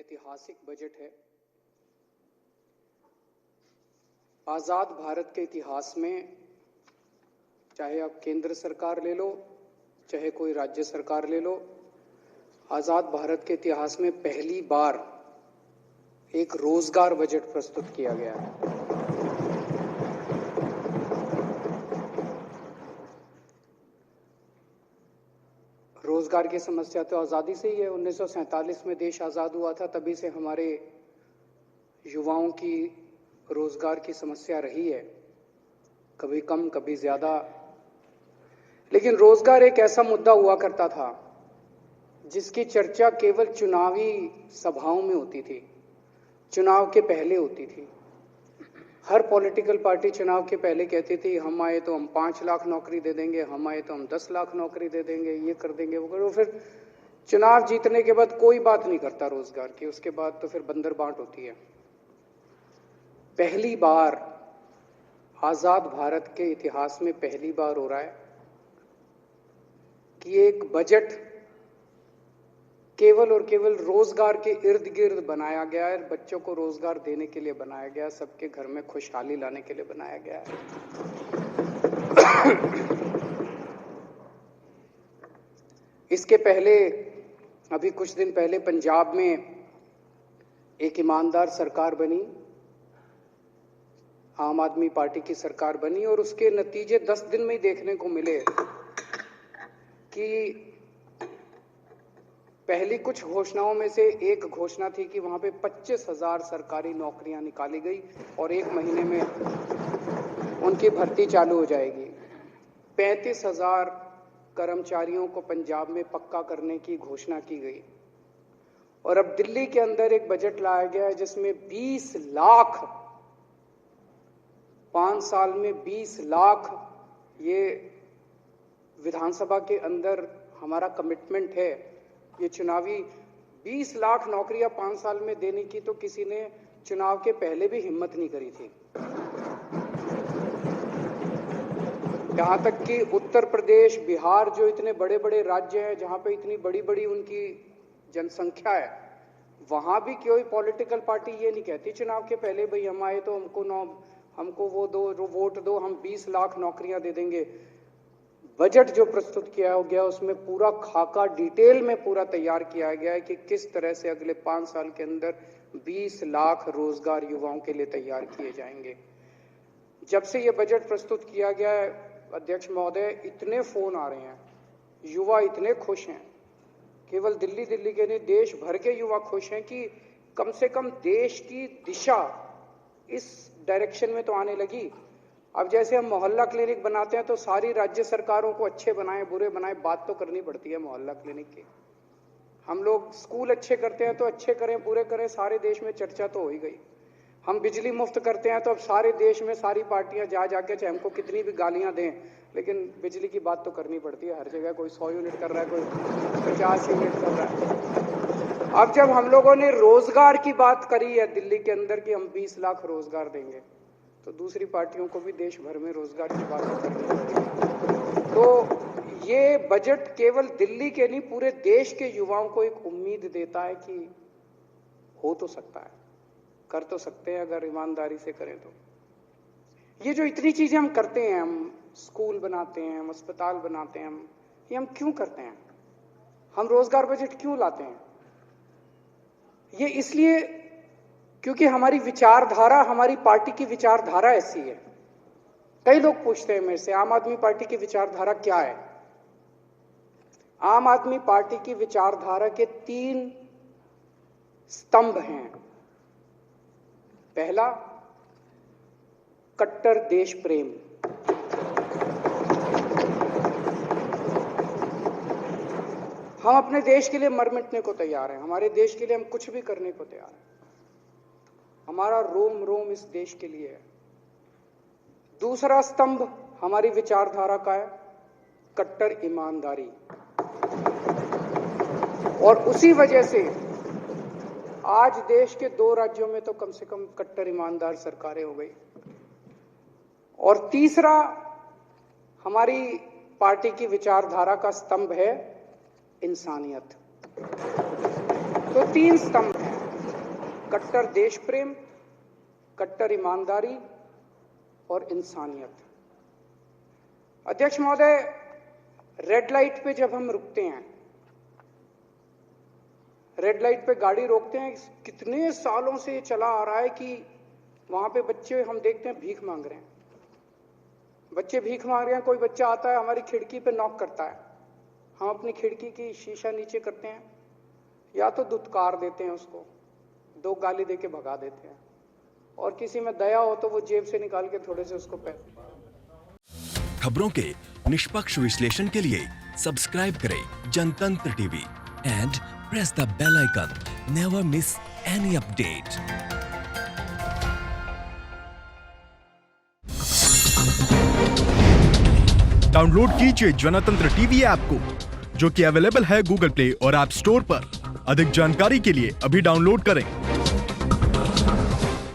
ऐतिहासिक बजट है। आज़ाद भारत के इतिहास में चाहे आप केंद्र सरकार ले लो, चाहे कोई राज्य सरकार ले लो, आज़ाद भारत के इतिहास में पहली बार एक रोजगार बजट प्रस्तुत किया गया है। रोजगार की समस्या तो आज़ादी से ही है। 1947 में देश आज़ाद हुआ था, तभी से हमारे युवाओं की रोजगार की समस्या रही है, कभी कम कभी ज्यादा। लेकिन रोजगार एक ऐसा मुद्दा हुआ करता था जिसकी चर्चा केवल चुनावी सभाओं में होती थी, चुनाव के पहले होती थी। हर पॉलिटिकल पार्टी चुनाव के पहले कहती थी हम आए तो हम 5 लाख नौकरी दे देंगे, हम आए तो हम 10 लाख नौकरी दे देंगे, ये कर देंगे, वो करो। फिर चुनाव जीतने के बाद कोई बात नहीं करता रोजगार की, उसके बाद तो फिर बंदर बांट होती है। पहली बार आजाद भारत के इतिहास में पहली बार हो रहा है कि एक बजट केवल और केवल रोजगार के इर्द गिर्द बनाया गया है, बच्चों को रोजगार देने के लिए बनाया गया, सबके घर में खुशहाली लाने के लिए बनाया गया है। इसके पहले अभी कुछ दिन पहले पंजाब में एक ईमानदार सरकार बनी, आम आदमी पार्टी की सरकार बनी, और उसके नतीजे 10 दिन में ही देखने को मिले कि पहली कुछ घोषणाओं में से एक घोषणा थी कि वहां पे 25,000 सरकारी नौकरियां निकाली गई और 1 महीने में उनकी भर्ती चालू हो जाएगी। 35,000 कर्मचारियों को पंजाब में पक्का करने की घोषणा की गई। और अब दिल्ली के अंदर एक बजट लाया गया है जिसमें 20 लाख, 5 साल में 20 लाख, ये विधानसभा के अंदर हमारा कमिटमेंट है। ये चुनावी 20 लाख नौकरियां 5 साल में देने की तो किसी ने चुनाव के पहले भी हिम्मत नहीं करी थी। यहां तक कि उत्तर प्रदेश, बिहार, जो इतने बड़े बड़े राज्य हैं जहां पे इतनी बड़ी बड़ी उनकी जनसंख्या है, वहां भी कोई पॉलिटिकल पार्टी ये नहीं कहती चुनाव के पहले भाई हम आए तो हमको वो दो, वोट दो, हम 20 लाख नौकरियां दे देंगे। बजट जो प्रस्तुत किया गया उसमें पूरा खाका डिटेल में पूरा तैयार किया गया है कि किस तरह से अगले 5 साल के अंदर 20 लाख रोजगार युवाओं के लिए तैयार किए जाएंगे। जब से ये बजट प्रस्तुत किया गया है अध्यक्ष महोदय, इतने फोन आ रहे हैं, युवा इतने खुश हैं, केवल दिल्ली के नहीं देश भर के युवा खुश हैं कि कम से कम देश की दिशा इस डायरेक्शन में तो आने लगी। अब जैसे हम मोहल्ला क्लिनिक बनाते हैं तो सारी राज्य सरकारों को अच्छे बनाए बुरे बनाए बात तो करनी पड़ती है मोहल्ला क्लिनिक की। हम लोग स्कूल अच्छे करते हैं तो अच्छे करें बुरे करें, सारे देश में चर्चा तो हो ही गई। हम बिजली मुफ्त करते हैं तो अब सारे देश में सारी पार्टियां जा जाके चाहे हमको कितनी भी गालियां दें, लेकिन बिजली की बात तो करनी पड़ती है हर जगह। कोई 100 यूनिट कर रहा है, कोई 50 यूनिट कर रहा है। अब जब हम लोगों ने रोजगार की बात करी है दिल्ली के अंदर कि हम 20 लाख रोजगार देंगे, तो दूसरी पार्टियों को भी देश भर में रोजगार की बात करनी पड़ेगी। तो ये बजट केवल दिल्ली के नहीं पूरे देश के युवाओं को एक उम्मीद देता है कि हो तो सकता है, कर तो सकते हैं अगर ईमानदारी से करें तो। ये जो इतनी चीजें हम करते हैं, हम स्कूल बनाते हैं, हम अस्पताल बनाते हैं, ये हम क्यों करते हैं? हम रोजगार बजट क्यों लाते हैं? ये इसलिए क्योंकि हमारी विचारधारा, हमारी पार्टी की विचारधारा ऐसी है। कई लोग पूछते हैं मेरे से आम आदमी पार्टी की विचारधारा क्या है? आम आदमी पार्टी की विचारधारा के 3 स्तंभ हैं। पहला, कट्टर देश प्रेम। हम अपने देश के लिए मर मिटने को तैयार हैं, हमारे देश के लिए हम कुछ भी करने को तैयार हैं। हमारा रोम रोम इस देश के लिए है। दूसरा स्तंभ हमारी विचारधारा का है कट्टर ईमानदारी, और उसी वजह से आज देश के 2 राज्यों में तो कम से कम कट्टर ईमानदार सरकारें हो गई। और तीसरा हमारी पार्टी की विचारधारा का स्तंभ है इंसानियत। तो 3 स्तंभ हैं। कट्टर देश प्रेम, कट्टर ईमानदारी और इंसानियत। अध्यक्ष महोदय, रेड लाइट पे जब हम रुकते हैं, रेड लाइट पे गाड़ी रोकते हैं, कितने सालों से ये चला आ रहा है कि वहां पे बच्चे हम देखते हैं भीख मांग रहे हैं, बच्चे भीख मांग रहे हैं। कोई बच्चा आता है हमारी खिड़की पे नॉक करता है, हम अपनी खिड़की की शीशा नीचे करते हैं, या तो दुत्कार देते हैं उसको, 2 गाली देके भगा देते हैं, और किसी में दया हो तो वो जेब से निकाल के थोड़े से उसको पैसे। खबरों के निष्पक्ष विश्लेषण के लिए सब्सक्राइब करें Jantantra TV and press the bell icon. Never miss any update. Download कीजिए जनतंत्र टीवी ऐप को, जो कि अवेलेबल है गूगल प्ले और ऐप स्टोर पर। अधिक जानकारी के लिए अभी डाउनलोड करें।